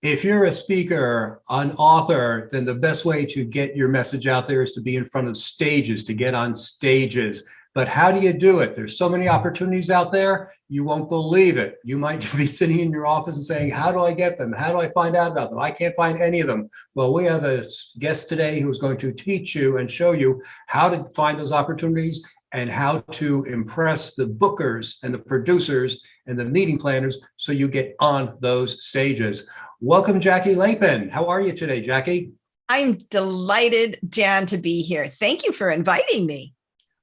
If you're a speaker, an author, then the best way to get your message out there is to be in front of stages, to get on stages. But how do you do it? There's so many opportunities out there, you won't believe it. You might be sitting in your office and saying, how do I get them? How do I find out about them? I can't find any of them. Well, we have a guest today who's going to teach you and show you how to find those opportunities and how to impress the bookers and the producers and the meeting planners so you get on those stages. Welcome, Jackie Lapin. How are you today, Jackie? I'm delighted, Jan, to be here. Thank you for inviting me.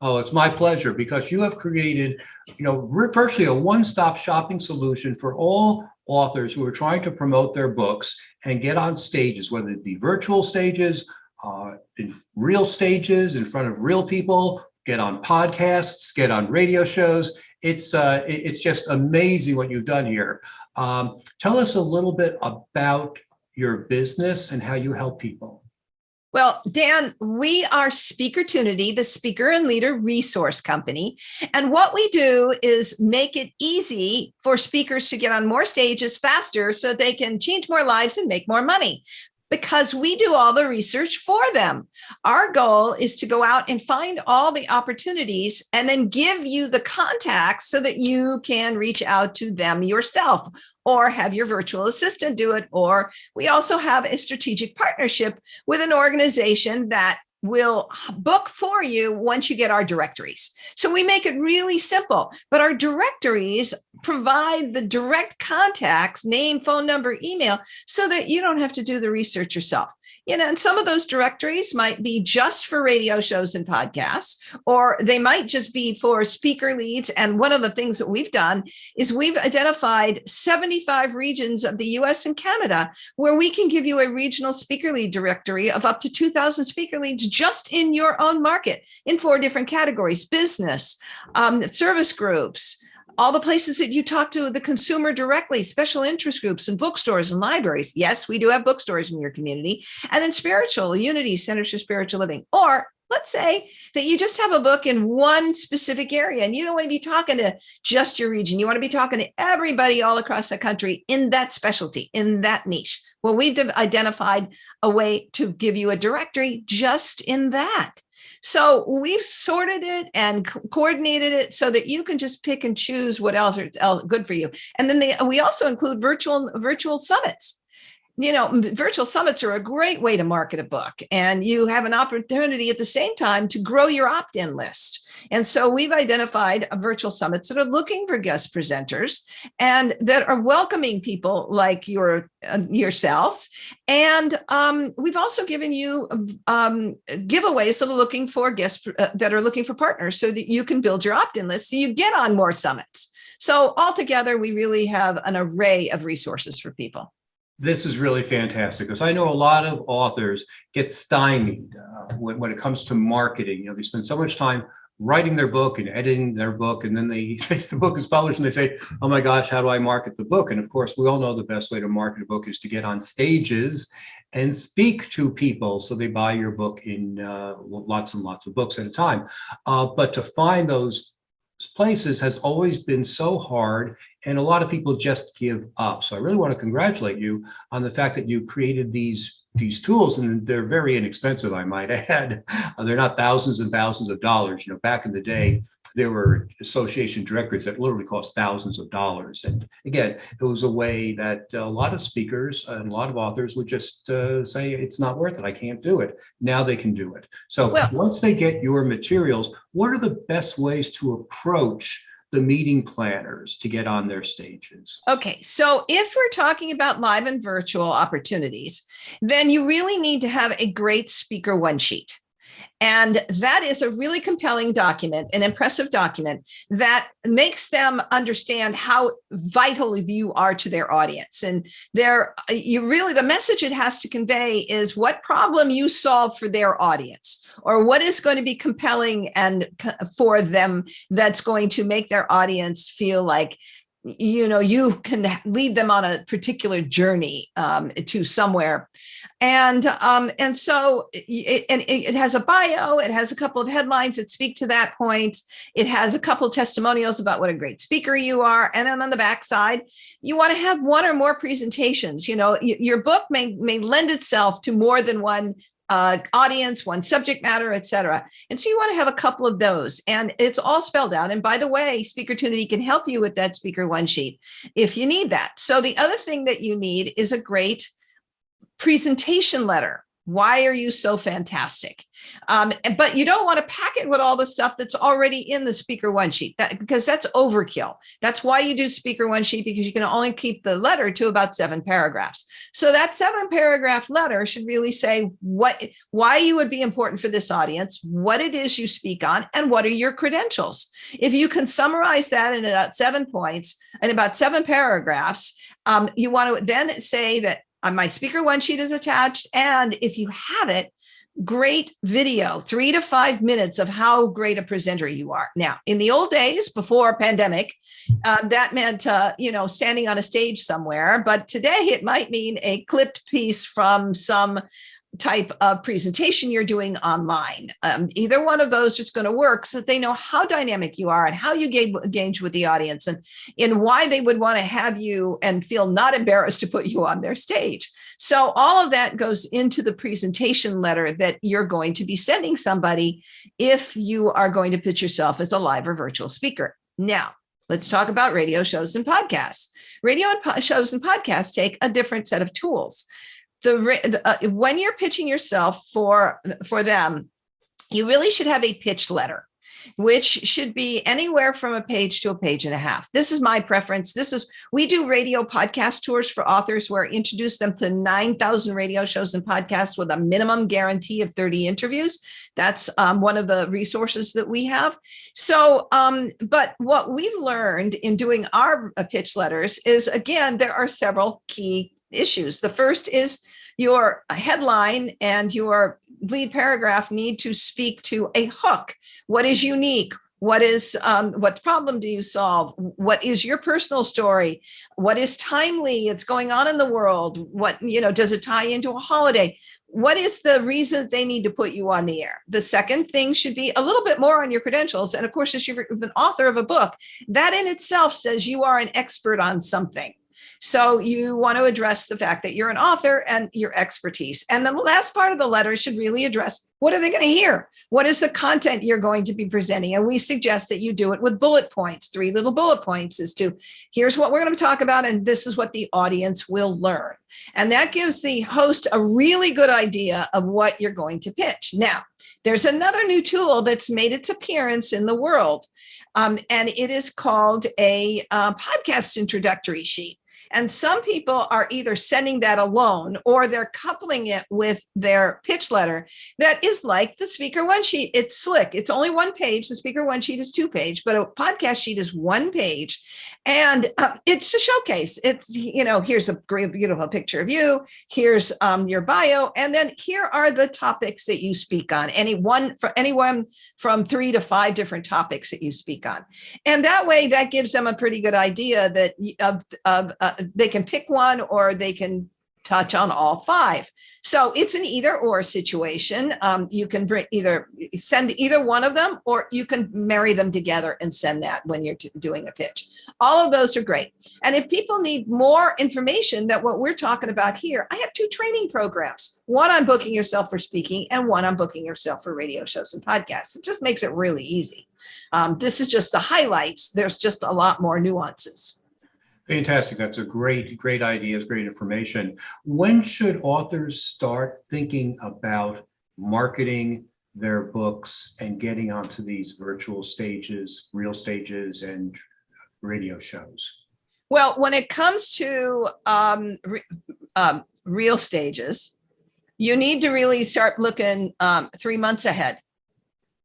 Oh, it's my pleasure, because you have created, virtually a one-stop shopping solution for all authors who are trying to promote their books and get on stages, whether it be virtual stages, in real stages, in front of real people, get on podcasts, get on radio shows. It's just amazing what you've done here. Tell us a little bit about your business and how you help people. Well, Dan, we are SpeakerTunity, the speaker and leader resource company. And what we do is make it easy for speakers to get on more stages faster so they can change more lives and make more money, because we do all the research for them. Our goal is to go out and find all the opportunities and then give you the contacts so that you can reach out to them yourself, or have your virtual assistant do it. Or we also have a strategic partnership with an organization that will book for you once you get our directories. So we make it really simple, but our directories provide the direct contacts, name, phone number, email, so that you don't have to do the research yourself. And some of those directories might be just for radio shows and podcasts, or they might just be for speaker leads. And one of the things that we've done is we've identified 75 regions of the US and Canada where we can give you a regional speaker lead directory of up to 2,000 speaker leads just in your own market in 4 different categories: business, service groups, all the places that you talk to the consumer directly, special interest groups and bookstores and libraries. Yes, we do have bookstores in your community. And then spiritual, Unity, Centers for Spiritual Living. Or let's say that you just have a book in one specific area and you don't want to be talking to just your region. You want to be talking to everybody all across the country in that specialty, in that niche. Well, we've identified a way to give you a directory just in that. So we've sorted it and coordinated it so that you can just pick and choose what else is good for you. And then we also include virtual summits. Virtual summits are a great way to market a book, and you have an opportunity at the same time to grow your opt-in list. And so we've identified virtual summits that are looking for guest presenters and that are welcoming people like yourselves. And we've also given you giveaways that are looking for guests that are looking for partners so that you can build your opt-in list so you get on more summits. So altogether, we really have an array of resources for people. This is really fantastic, because I know a lot of authors get stymied when it comes to marketing. They spend so much time writing their book and editing their book, and then the book is published and they say, oh my gosh, how do I market the book? And of course, we all know the best way to market a book is to get on stages and speak to people so they buy your book in lots and lots of books at a time. But to find those places has always been so hard, and a lot of people just give up. So I really want to congratulate you on the fact that you created these tools, and they're very inexpensive, I might add. They're not thousands and thousands of dollars. Back in the day, there were association directories that literally cost thousands of dollars. And again, it was a way that a lot of speakers and a lot of authors would just say, it's not worth it, I can't do it. Now they can do it. So once they get your materials, what are the best ways to approach the meeting planners to get on their stages? Okay, so if we're talking about live and virtual opportunities, then you really need to have a great speaker one sheet. And that is a really compelling document, an impressive document that makes them understand how vital you are to their audience. And the message it has to convey is what problem you solve for their audience, or what is going to be compelling and for them that's going to make their audience feel like you can lead them on a particular journey to somewhere. And so it has a bio, it has a couple of headlines that speak to that point. It has a couple of testimonials about what a great speaker you are. And then on the backside, you want to have one or more presentations. Your book may lend itself to more than one audience, one subject matter, et cetera. And so you want to have a couple of those, and it's all spelled out. And by the way, SpeakerTunity can help you with that speaker one sheet if you need that. So the other thing that you need is a great presentation letter. Why are you so fantastic? But you don't want to pack it with all the stuff that's already in the speaker one sheet, because that's overkill. That's why you do speaker one sheet, because you can only keep the letter to about 7 paragraphs. So that 7-paragraph letter should really say why you would be important for this audience, what it is you speak on, and what are your credentials. If you can summarize that in about 7 points and about 7 paragraphs, you want to then say that my speaker one sheet is attached. And if you have it, great video, 3 to 5 minutes of how great a presenter you are. Now, in the old days, before pandemic, that meant, standing on a stage somewhere. But today it might mean a clipped piece from some type of presentation you're doing online. Either one of those is going to work, so that they know how dynamic you are and how you engage with the audience, and why they would want to have you and feel not embarrassed to put you on their stage. So all of that goes into the presentation letter that you're going to be sending somebody if you are going to pitch yourself as a live or virtual speaker. Now, let's talk about radio shows and podcasts. Radio shows and podcasts take a different set of tools. When you're pitching yourself for them, you really should have a pitch letter, which should be anywhere from a page to a page and a half. This is my preference. We do radio podcast tours for authors where I introduce them to 9,000 radio shows and podcasts with a minimum guarantee of 30 interviews. That's one of the resources that we have. So, but what we've learned in doing our pitch letters is, again, there are several key issues. The first is your headline and your lead paragraph need to speak to a hook. What is unique? What problem do you solve? What is your personal story? What is timely? It's going on in the world. Does it tie into a holiday? What is the reason they need to put you on the air? The second thing should be a little bit more on your credentials. And of course, if you're an author of a book, that in itself says you are an expert on something. So you want to address the fact that you're an author and your expertise. And then the last part of the letter should really address, what are they going to hear? What is the content you're going to be presenting? And we suggest that you do it with bullet points, 3 little bullet points as to, here's what we're going to talk about, and this is what the audience will learn. And that gives the host a really good idea of what you're going to pitch. Now, there's another new tool that's made its appearance in the world, and it is called a podcast introductory sheet. And some people are either sending that alone or they're coupling it with their pitch letter that is like the speaker one sheet. It's slick. It's only 1 page. The speaker one sheet is 2 pages, but a podcast sheet is 1 page. And it's a showcase. It's, here's a great, beautiful picture of you. Here's your bio. And then here are the topics that you speak on. Anyone from 3 to 5 different topics that you speak on. And that way, that gives them a pretty good idea that they can pick one or they can touch on all 5. So it's an either or situation. You can send either one of them, or you can marry them together and send that when you're doing a pitch. All of those are great. And if people need more information than what we're talking about here, I have 2 training programs, one on booking yourself for speaking and one on booking yourself for radio shows and podcasts. It just makes it really easy. This is just the highlights. There's just a lot more nuances. Fantastic. That's a great idea. It's great information. When should authors start thinking about marketing their books and getting onto these virtual stages, real stages, and radio shows? Well, when it comes to real stages, you need to really start looking 3 months ahead.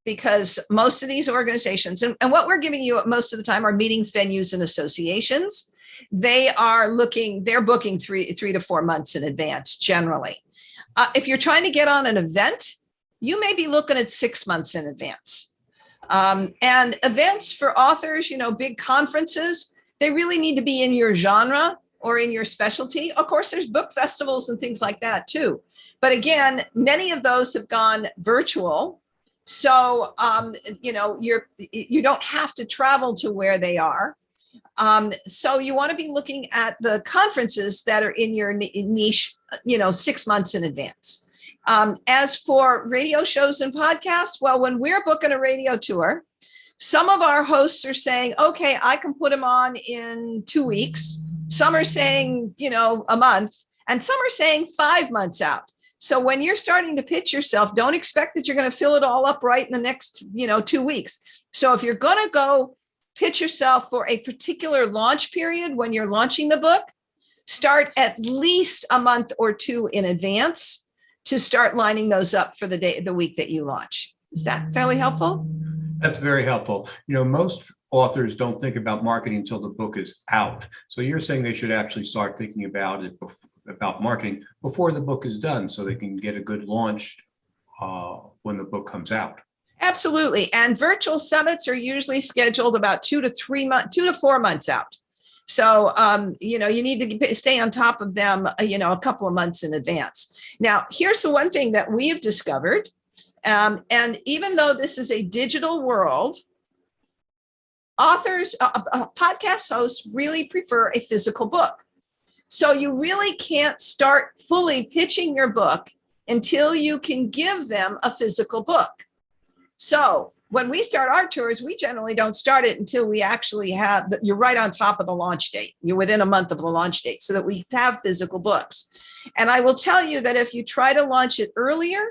Because most of these organizations, and what we're giving you most of the time are meetings, venues, and associations. They're booking 3 to 4 months in advance generally. If you're trying to get on an event, you may be looking at 6 months in advance. And events for authors, big conferences, they really need to be in your genre or in your specialty. Of course, there's book festivals and things like that too. But again, many of those have gone virtual. So, you don't have to travel to where they are. So you want to be looking at the conferences that are in your niche, 6 months in advance. As for radio shows and podcasts, well, when we're booking a radio tour, some of our hosts are saying, okay, I can put them on in 2 weeks. Some are saying, a month, and some are saying 5 months out. So when you're starting to pitch yourself, don't expect that you're going to fill it all up right in the next, 2 weeks. So if you're going to go pitch yourself for a particular launch period when you're launching the book, start at least a month or two in advance to start lining those up for the week that you launch. Is that fairly helpful? That's very helpful. Most authors don't think about marketing until the book is out. So you're saying they should actually start thinking about it, about marketing before the book is done, so they can get a good launch when the book comes out. Absolutely. And virtual summits are usually scheduled about 2 to 4 months out. So, you need to stay on top of them, a couple of months in advance. Now, here's the one thing that we have discovered. And even though this is a digital world, authors, podcast hosts really prefer a physical book. So you really can't start fully pitching your book until you can give them a physical book. So when we start our tours, we generally don't start it until we actually you're right on top of the launch date. You're within a month of the launch date so that we have physical books. And I will tell you that if you try to launch it earlier,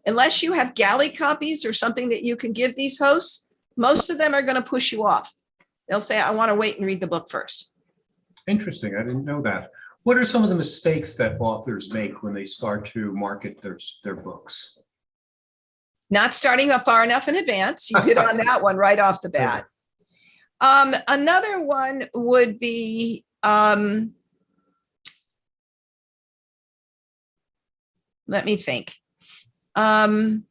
unless you have galley copies or something that you can give these hosts, most of them are going to push you off. They'll say, I want to wait and read the book first. Interesting. I didn't know that. What are some of the mistakes that authors make when they start to market their books? Not starting up far enough in advance. You hit on that one right off the bat. Another one would be let me think. Not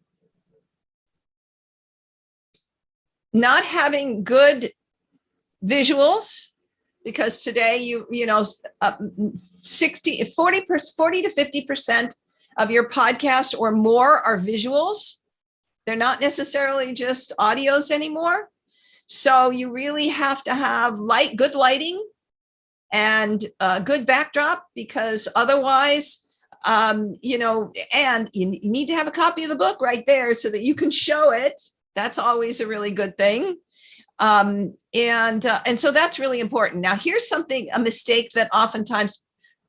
having good visuals, because today 40 to 50% of your podcast or more are visuals. They're not necessarily just audios anymore. So you really have to have good lighting and a good backdrop, because otherwise, and you need to have a copy of the book right there so that you can show it. That's always a really good thing. And so that's really important. Now, here's a mistake that oftentimes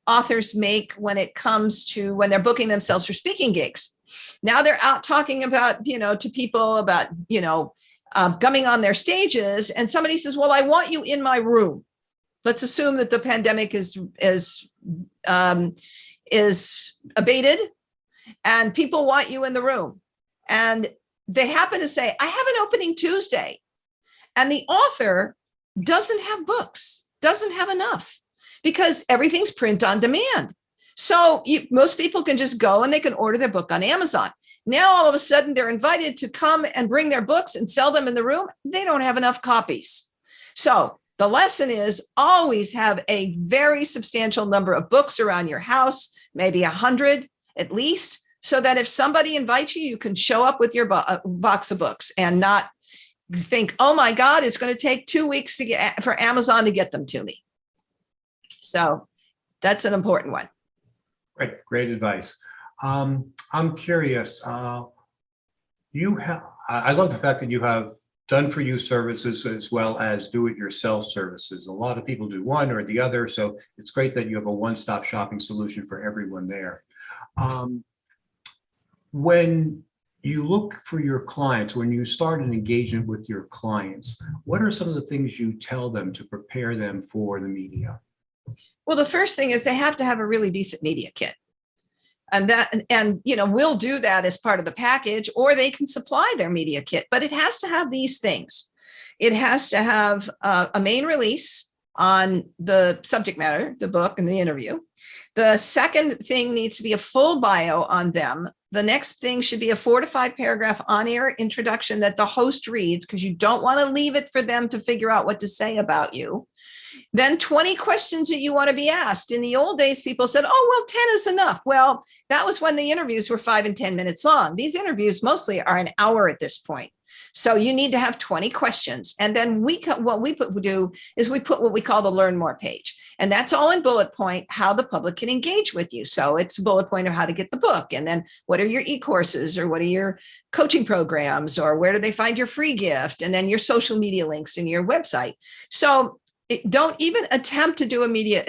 authors make when it comes to when they're booking themselves for speaking gigs. Now they're out talking about, to people about, coming on their stages, and somebody says, well, I want you in my room. Let's assume that the pandemic is abated and people want you in the room. And they happen to say, I have an opening Tuesday. And the author doesn't have books, doesn't have enough, because everything's print on demand. So most people can just go and they can order their book on Amazon. Now, all of a sudden, they're invited to come and bring their books and sell them in the room. They don't have enough copies. So the lesson is always have a very substantial number of books around your house, maybe 100 at least, so that if somebody invites you, you can show up with your box of books and not think, oh my God, it's going to take 2 weeks for Amazon to get them to me. So that's an important one. Great advice. I'm curious. I love the fact that you have done for you services as well as do-it-yourself services. A lot of people do one or the other, so it's great that you have a one-stop shopping solution for everyone there. When you look for your clients, when you start an engagement with your clients, what are some of the things you tell them to prepare them for the media? Well, the first thing is they have to have a really decent media kit. And we'll do that as part of the package, or they can supply their media kit, but it has to have these things. It has to have a main release. on the subject matter, the book and the interview. The second thing needs to be a full bio on them. The next thing should be a 4 to 5 paragraph on-air introduction that the host reads, because you don't want to leave it for them to figure out what to say about you. Then 20 questions that you want to be asked. In the old days, people said, oh, well, 10 is enough. Well, that was when the interviews were 5 and 10 minutes long. These interviews mostly are an hour at this point. So you need to have 20 questions. And then what we do is we put what we call the learn more page. And that's all in bullet point, how the public can engage with you. So it's a bullet point of how to get the book. And then what are your e-courses, or what are your coaching programs, or where do they find your free gift? And then your social media links and your website. So don't even attempt to do a media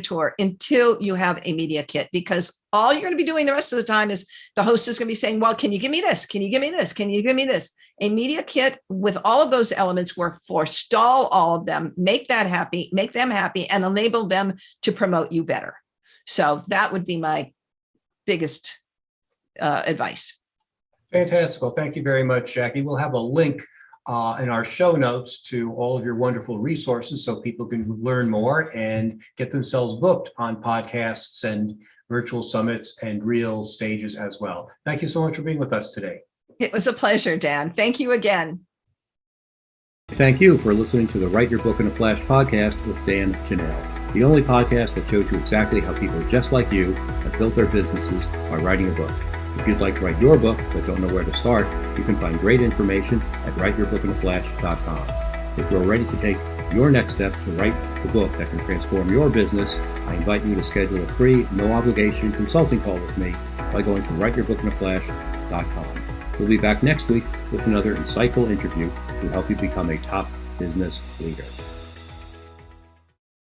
tour until you have a media kit, because all you're going to be doing the rest of the time is the host is going to be saying, well, can you give me this? Can you give me this? Can you give me this? A media kit with all of those elements will forestall all of them, make them happy, and enable them to promote you better. So that would be my biggest advice. Fantastic. Well, thank you very much, Jackie. We'll have a link in our show notes to all of your wonderful resources so people can learn more and get themselves booked on podcasts and virtual summits and real stages as well. Thank you so much for being with us today. It was a pleasure, Dan. Thank you again. Thank you for listening to the Write Your Book in a Flash podcast with Dan Janelle, the only podcast that shows you exactly how people just like you have built their businesses by writing a book. If you'd like to write your book but don't know where to start, you can find great information at writeyourbookinaflash.com. If you're ready to take your next step to write the book that can transform your business, I invite you to schedule a free, no-obligation consulting call with me by going to writeyourbookinaflash.com. We'll be back next week with another insightful interview to help you become a top business leader.